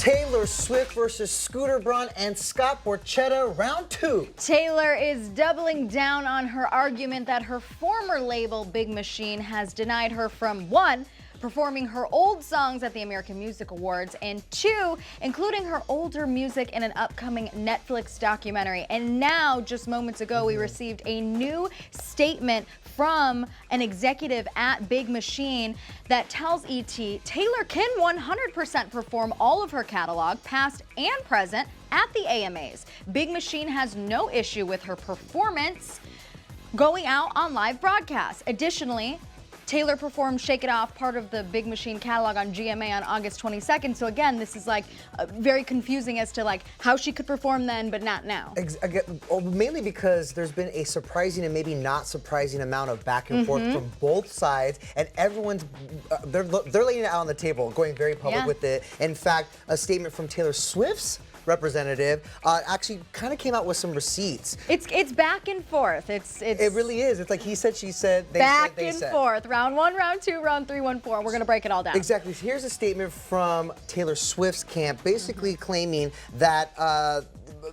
Taylor Swift versus Scooter Braun and Scott Borchetta, round 2. Taylor is doubling down on her argument that her former label, Big Machine, has denied her from 1, performing her old songs at the American Music Awards, and 2, including her older music in an upcoming Netflix documentary. And now, just moments ago, we received a new statement from an executive at Big Machine that tells ET Taylor can 100% perform all of her catalog, past and present, at the AMAs. Big Machine has no issue with her performance going out on live broadcasts. Additionally, Taylor performed Shake It Off, part of the Big Machine catalog, on GMA on August 22nd. So again, this is like very confusing as to like how she could perform then, but not now. Mainly because there's been a surprising and maybe not surprising amount of back and forth from both sides, and everyone's they're laying it out on the table, going very public with it. In fact, a statement from Taylor Swift's representative actually kind of came out with some receipts. It's back and forth. It really is. It's like he said, she said, they back said, they and said. Round 1, round 2, round 3, round 4. We're gonna break it all down. Exactly. Here's a statement from Taylor Swift's camp, basically claiming that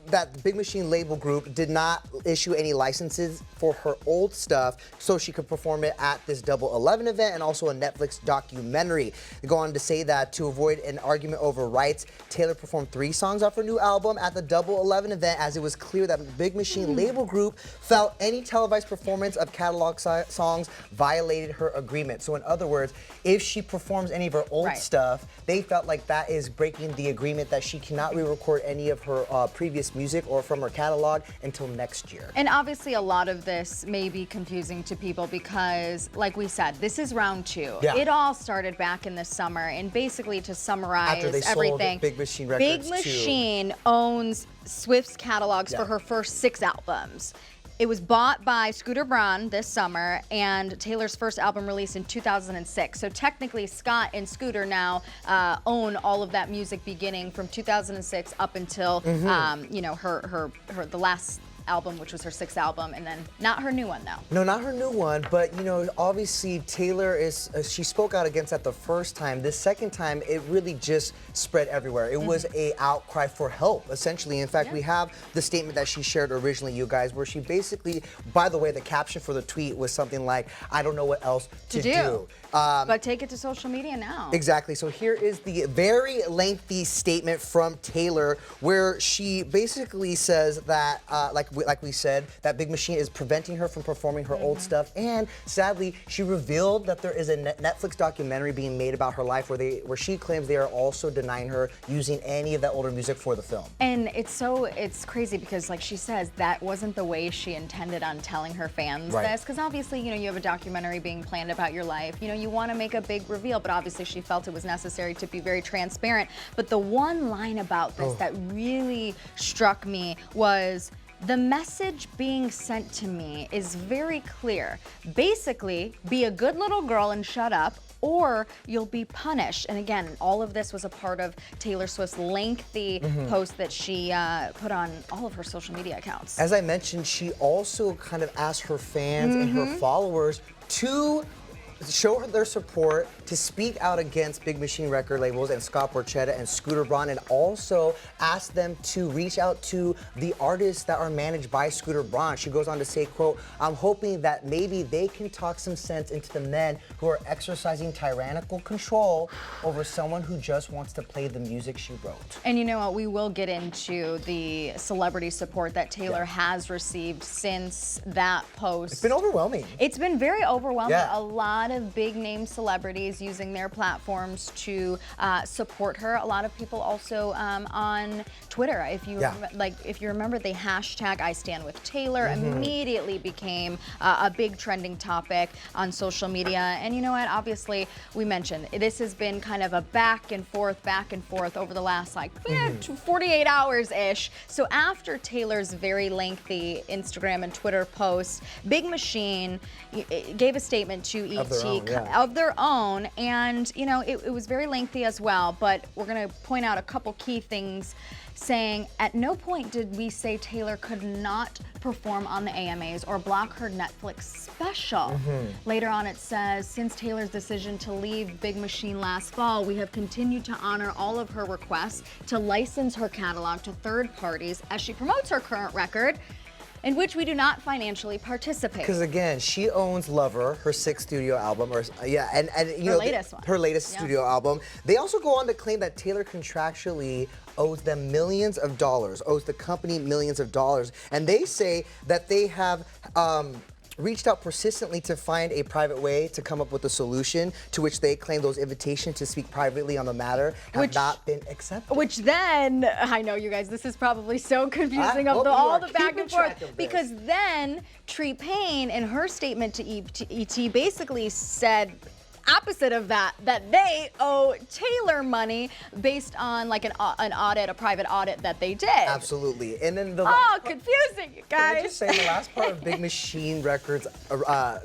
that the Big Machine label group did not issue any licenses for her old stuff so she could perform it at this Double 11 event and also a Netflix documentary. They go on to say that to avoid an argument over rights, Taylor performed 3 songs off her new album at the Double 11 event, as it was clear that the Big Machine label group felt any televised performance of catalog songs violated her agreement. So in other words, if she performs any of her old stuff, they felt like that is breaking the agreement, that she cannot re-record any of her previous music or from her catalog until next year. And obviously a lot of this may be confusing to people because, like we said, this is round 2. Yeah. It all started back in the summer, and basically, to summarize after they everything, sold Big Machine Records, Big Machine owns Swift's catalogs for her first 6 albums. It was bought by Scooter Braun this summer, and Taylor's first album released in 2006. So technically, Scott and Scooter now own all of that music, beginning from 2006 up until you know, the last album, which was her 6th album, and then not her new one though. No, not her new one, but you know, obviously Taylor is, she spoke out against that the first time. This second time, it really just spread everywhere. It was a outcry for help, essentially. In fact, we have the statement that she shared originally, you guys, where she basically, by the way, the caption for the tweet was something like, I don't know what else to do. But take it to social media now. Exactly. So here is the very lengthy statement from Taylor, where she basically says that, like we said, that Big Machine is preventing her from performing her old stuff, and sadly, she revealed that there is a Netflix documentary being made about her life where she claims they are also denying her using any of that older music for the film. And it's crazy because, like she says, that wasn't the way she intended on telling her fans this, because obviously, you know, you have a documentary being planned about your life. You know, you want to make a big reveal, but obviously she felt it was necessary to be very transparent. But the one line about this that really struck me was, the message being sent to me is very clear. Basically, be a good little girl and shut up, or you'll be punished. And again, all of this was a part of Taylor Swift's lengthy post that she put on all of her social media accounts. As I mentioned, she also kind of asked her fans and her followers to show her their support, to speak out against Big Machine record labels and Scott Borchetta and Scooter Braun, and also ask them to reach out to the artists that are managed by Scooter Braun. She goes on to say, quote, I'm hoping that maybe they can talk some sense into the men who are exercising tyrannical control over someone who just wants to play the music she wrote. And you know what, we will get into the celebrity support that Taylor has received since that post. It's been overwhelming. It's been very overwhelming. A lot of big name celebrities using their platforms to support her. A lot of people also on Twitter. If you if you remember, the hashtag I Stand With Taylor immediately became a big trending topic on social media. And you know what? Obviously, we mentioned this has been kind of a back and forth over the last 48 hours ish. So after Taylor's very lengthy Instagram and Twitter post, Big Machine gave a statement to ET boutique of their own, and you know, it was very lengthy as well, but we're gonna point out a couple key things, saying at no point did we say Taylor could not perform on the AMAs or block her Netflix special. Later on it says, since Taylor's decision to leave Big Machine last fall, we have continued to honor all of her requests to license her catalog to third parties as she promotes her current record, in which we do not financially participate. Because again, she owns Lover, her 6th studio album, or and you her know, latest one. Her latest studio album. They also go on to claim that Taylor contractually owes them millions of dollars, owes the company millions of dollars, and they say that they have reached out persistently to find a private way to come up with a solution, to which they claim those invitations to speak privately on the matter have not been accepted. Which then, I know you guys, this is probably so confusing of all the back and forth, because then Tree Payne in her statement to ET basically said opposite of that, that they owe Taylor money based on like an audit, a private audit that they did. Absolutely. And then the confusing, you guys. Can I just say the last part of Big Machine Records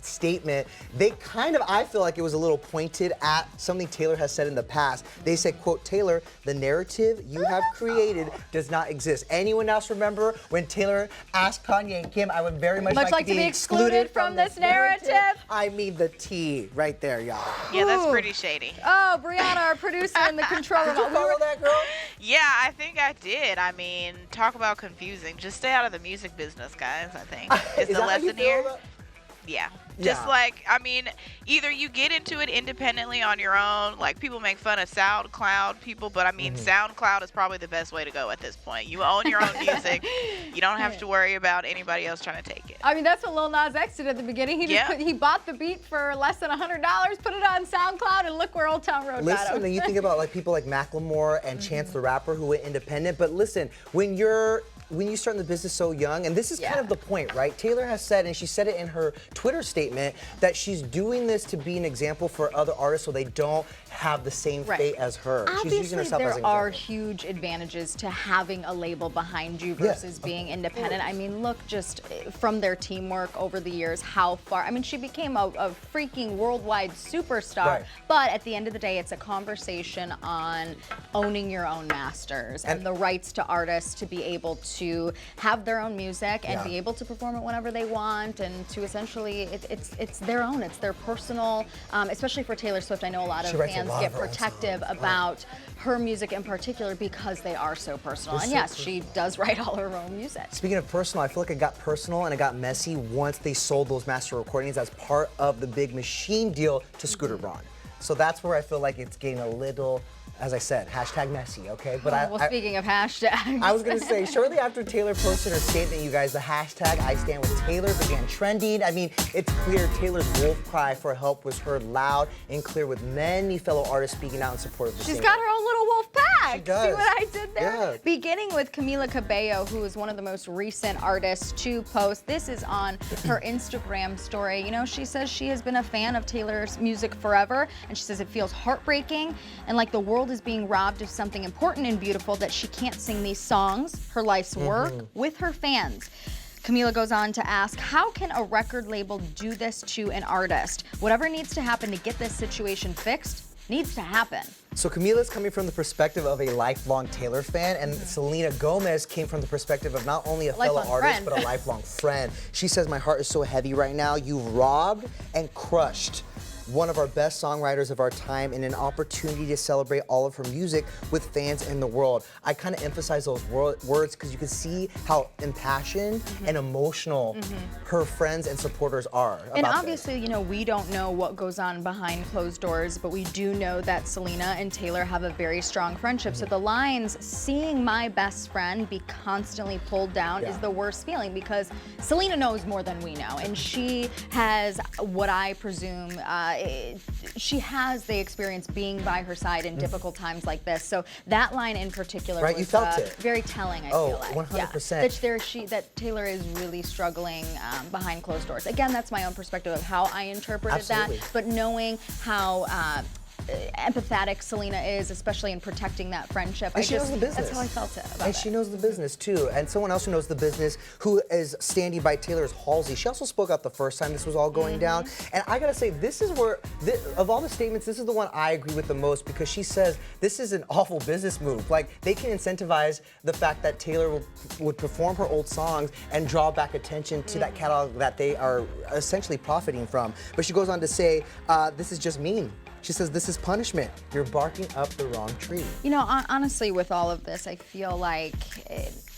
statement, they kind of, I feel like it was a little pointed at something Taylor has said in the past. They said, quote, Taylor, the narrative you have created does not exist. Anyone else remember when Taylor asked Kanye and Kim, I would very much like to be excluded from this narrative? I mean the T right there, y'all. Yeah, that's pretty shady. Oh, Brianna, our producer in the control room. Did you follow that, girl? Yeah, I think I did. I mean, talk about confusing. Just stay out of the music business, guys, I think. Is the lesson here? Yeah. Just like, I mean, either you get into it independently on your own, like people make fun of SoundCloud people, but I mean, SoundCloud is probably the best way to go at this point. You own your own music. You don't have to worry about anybody else trying to take it. I mean, that's what Lil Nas X did at the beginning. He just he bought the beat for less than $100, put it on SoundCloud, and look where Old Town Road got him. Listen, and you think about like people like Macklemore and Chance the Rapper who went independent, but listen, when you start in the business so young, and this is kind of the point, right? Taylor has said, and she said it in her Twitter statement, that she's doing this to be an example for other artists so they don't have the same fate as her. Obviously, she's using herself as an there are example. huge advantages to having a label behind you versus being independent. I mean, look just from their teamwork over the years, how far. I mean, she became a freaking worldwide superstar, but at the end of the day, it's a conversation on owning your own masters and the rights to artists to be able to have their own music and be able to perform it whenever they want, and to essentially, it's their own, it's their personal, especially for Taylor Swift. I know a lot of fans get protective about her music in particular because they are so personal. And yes, she does write all her own music. Speaking of personal, I feel like it got personal and it got messy once they sold those master recordings as part of the Big Machine deal to Scooter Braun. So that's where I feel like it's getting a little, as I said, hashtag messy, okay? But well, speaking of hashtags. I was gonna say, shortly after Taylor posted her statement, you guys, the hashtag I stand with Taylor began trending. I mean, it's clear Taylor's wolf cry for help was heard loud and clear, with many fellow artists speaking out in support of the singer. She's got her own little wolf pack. She does. See what I did there? Yeah. Beginning with Camila Cabello, who is one of the most recent artists to post. This is on her Instagram story. You know, she says she has been a fan of Taylor's music forever, and she says it feels heartbreaking and like the world is being robbed of something important and beautiful, that she can't sing these songs, her life's work, with her fans. Camila goes on to ask, how can a record label do this to an artist? Whatever needs to happen to get this situation fixed needs to happen. So Camila's coming from the perspective of a lifelong Taylor fan, and Selena Gomez came from the perspective of not only a fellow artist, but a lifelong friend. She says, my heart is so heavy right now. You've robbed and crushed one of our best songwriters of our time, and an opportunity to celebrate all of her music with fans in the world. I kind of emphasize those words because you can see how impassioned and emotional her friends and supporters are about And obviously, you know, we don't know what goes on behind closed doors, but we do know that Selena and Taylor have a very strong friendship. So the lines, seeing my best friend be constantly pulled down is the worst feeling, because Selena knows more than we know, and she has what I presume she has the experience being by her side in difficult times like this. So that line in particular was you felt it. Very telling, I feel like. 100%. Yeah, that Taylor is really struggling behind closed doors. Again, that's my own perspective of how I interpreted that, but knowing how empathetic Selena is, especially in protecting that friendship. And she knows the business. That's how I felt about it. She knows the business too. And someone else who knows the business, who is standing by Taylor, is Halsey. She also spoke out the first time this was all going down. And I gotta say, this is where, of all the statements, this is the one I agree with the most, because she says this is an awful business move. Like, they can incentivize the fact that Taylor would perform her old songs and draw back attention to that catalog that they are essentially profiting from. But she goes on to say, this is just mean. She says, this is punishment. You're barking up the wrong tree. You know, honestly, with all of this, I feel like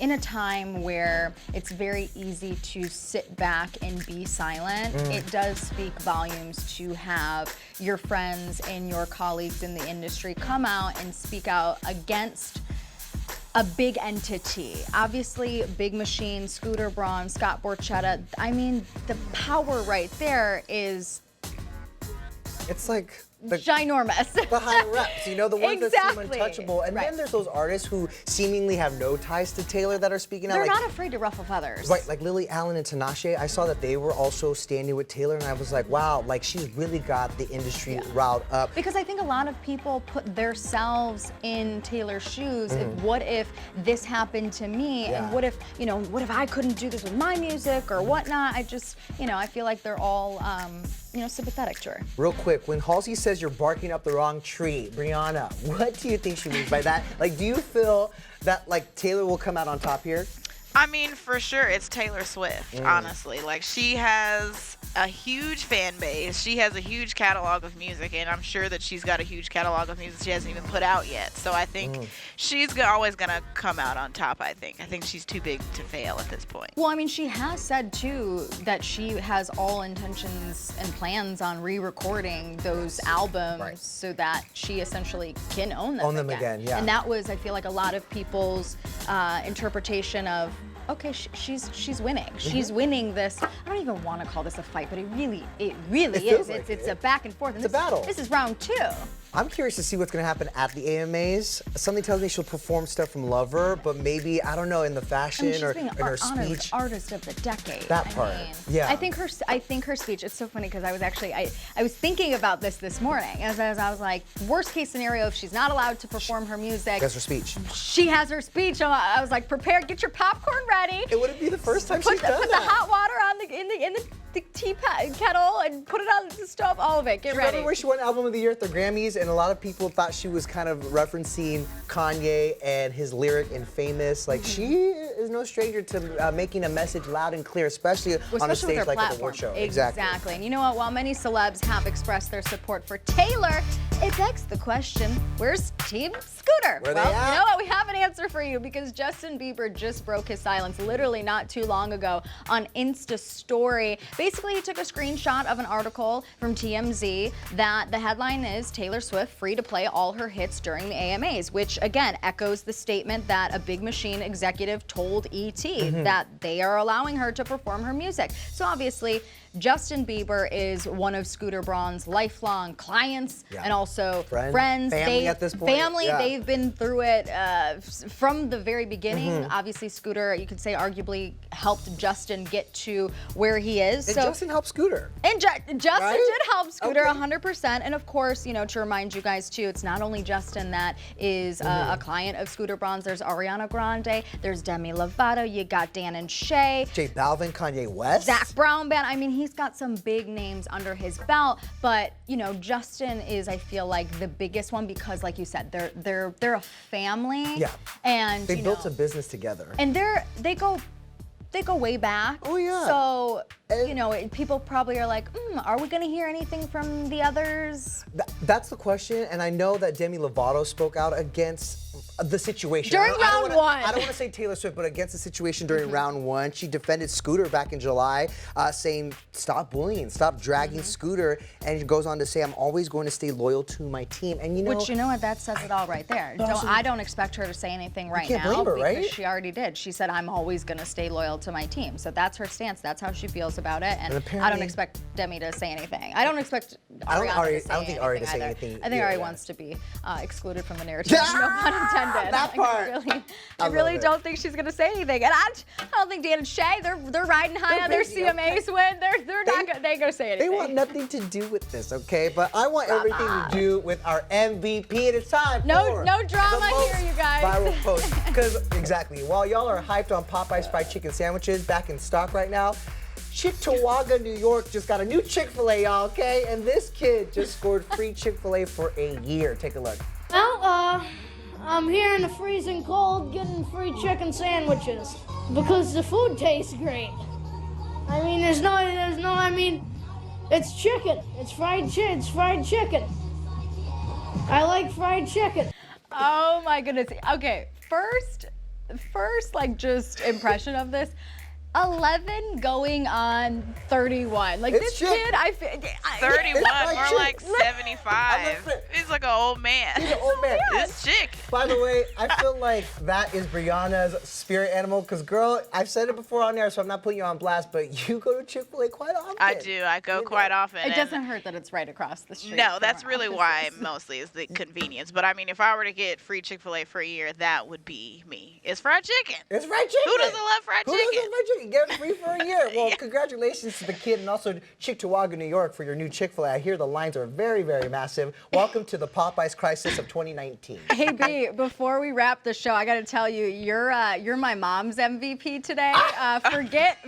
in a time where it's very easy to sit back and be silent, it does speak volumes to have your friends and your colleagues in the industry come out and speak out against a big entity. Obviously, Big Machine, Scooter Braun, Scott Borchetta. I mean, the power right there is... It's like... ginormous. The higher reps, you know, the ones that seem untouchable. And right. then there's those artists who seemingly have no ties to Taylor that are speaking out. They're like, not afraid to ruffle feathers. Right, like Lily Allen and Tinashe. I saw that they were also standing with Taylor, and I was like, wow, like she's really got the industry riled up. Because I think a lot of people put themselves in Taylor's shoes. What if this happened to me? And what if, you know, what if I couldn't do this with my music or whatnot? I just, you know, I feel like they're all, you know, sympathetic to her. Real quick, when Halsey says you're barking up the wrong tree, Brianna, what do you think she means by that? Like, do you feel that, like, Taylor will come out on top here? I mean, for sure, it's Taylor Swift, honestly. Like, she has a huge fan base. She has a huge catalog of music, and I'm sure that she's got a huge catalog of music she hasn't even put out yet. So I think she's always going to come out on top, I think. I think she's too big to fail at this point. Well, I mean, she has said, too, that she has all intentions and plans on re-recording those albums so that she essentially can own them again, yeah. And that was, I feel like, a lot of people's interpretation of, okay, she's winning. She's winning this. I don't even want to call this a fight, but it really is. Like it's a back and forth. And it's a battle. This is round 2. I'm curious to see what's going to happen at the AMAs. Something tells me she'll perform stuff from Lover, but maybe, I don't know, in the fashion or in her speech. Artist of the decade. That part, yeah. I think her speech. It's so funny because I was actually I was thinking about this morning as I was like, worst case scenario, if she's not allowed to perform her music. That's her speech. She has her speech. I was like, prepare, get your popcorn ready. It wouldn't be the first time she's done that. Put the hot water on in the tea kettle and put it on the stove. All of it. Get ready. Remember where she won Album of the Year at the Grammys, and a lot of people thought she was kind of referencing Kanye and his lyric in Famous. Like, she is no stranger to making a message loud and clear, especially on a stage like an award show. Exactly. And you know what? While many celebs have expressed their support for Taylor, it begs the question, where's Team Scooter? Where they at? You know what? We have an answer for you because Justin Bieber just broke his silence literally not too long ago on Insta Story. Basically, he took a screenshot of an article from TMZ that the headline is Taylor Swift free to play all her hits during the AMAs, which again echoes the statement that a Big Machine executive told ET that they are allowing her to perform her music. So obviously, Justin Bieber is one of Scooter Braun's lifelong clients and also friends. Family at this point. Family, they've been through it from the very beginning. Obviously, Scooter, you could say, arguably helped Justin get to where he is. And Justin helped Scooter. And Justin did help Scooter 100%. And of course, you know, to remind you guys too, it's not only Justin that is a client of Scooter Braun's. There's Ariana Grande, there's Demi Lovato, you got Dan and Shay. J Balvin, Kanye West. Zach Brown Band. I mean, he's got some big names under his belt, but you know, Justin is, I feel like, the biggest one because, like you said, they're a family. Yeah. And they built a business together. And they go way back. Oh yeah. So you know, people probably are like, are we going to hear anything from the others? That's the question, and I know that Demi Lovato spoke out against the situation. During round 1. I don't want to say Taylor Swift, but against the situation during round 1. She defended Scooter back in July, saying, stop bullying, stop dragging Scooter, and she goes on to say, I'm always going to stay loyal to my team. And you know, which, you know what, that says it all right there. I don't expect her to say anything right now blame her, because right? She already did. She said, I'm always going to stay loyal to my team. So that's her stance. That's how she feels about it. And I don't expect Demi to say anything. I don't expect Ariana to say anything. I don't think Ari to say anything. I think Ari wants to be excluded from the narrative. No pun intended. offended. That part. I I really love it. don't think she's gonna say anything. And I don't think Dan and Shay, they're riding high They're on their busy, CMAs win. They ain't gonna say anything. They want nothing to do with this, okay? But I want everything to do with our MVP, and it's time for no drama the most here, you guys. viral post. Because exactly, while y'all are hyped on Popeyes fried chicken sandwiches back in stock right now, Cheektowaga, New York just got a new Chick-fil-A, y'all, okay? And this kid just scored free Chick-fil-A for a year. Take a look. Well, I'm here in the freezing cold getting free chicken sandwiches because the food tastes great. I mean, it's chicken. It's fried chicken. I like fried chicken. Oh my goodness. Okay, first, like just impression of this. 11 going on 31. Like It's this kid, I feel 31, my more chick. like 75. He's like an old man. He's an old man. This chick. By the way, I feel like that is Brianna's spirit animal, because girl, I've said it before on there, so I'm not putting you on blast, but you go to Chick-fil-A quite often. I do. I go quite often. It and- doesn't hurt that it's right across the street. No, from that's our really why offices. mostly is the convenience. But I mean, if I were to get free Chick-fil-A for a year, that would be me. It's fried chicken. It's fried chicken. Who doesn't love fried Who chicken? doesn't love fried chicken? Get it free for a year. Well, congratulations to the kid and also Cheektowaga, New York for your new Chick-fil-A. I hear the lines are very, very massive. Welcome to the Popeyes Crisis of 2019. Hey B, before we wrap the show, I got to tell you, you're my mom's MVP today.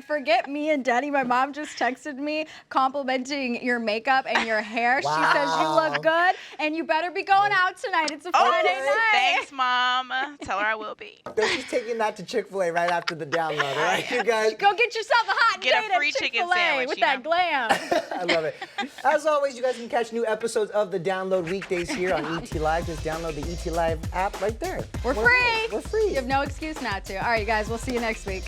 Forget me and Denny. My mom just texted me complimenting your makeup and your hair. Wow. She says you look good, and you better be going out tonight. It's a Friday night. Thanks, Mom. Tell her I will be. So she's taking that to Chick-fil-A right after the download, all right, you guys? Go get yourself a hot Get a date free at chicken Chick-fil-A sandwich, with you that know? glam. I love it. As always, you guys can catch new episodes of the Download weekdays here on ET Live. Just download the ET Live app right there. We're free. We're free. You have no excuse not to. All right, you guys, we'll see you next week.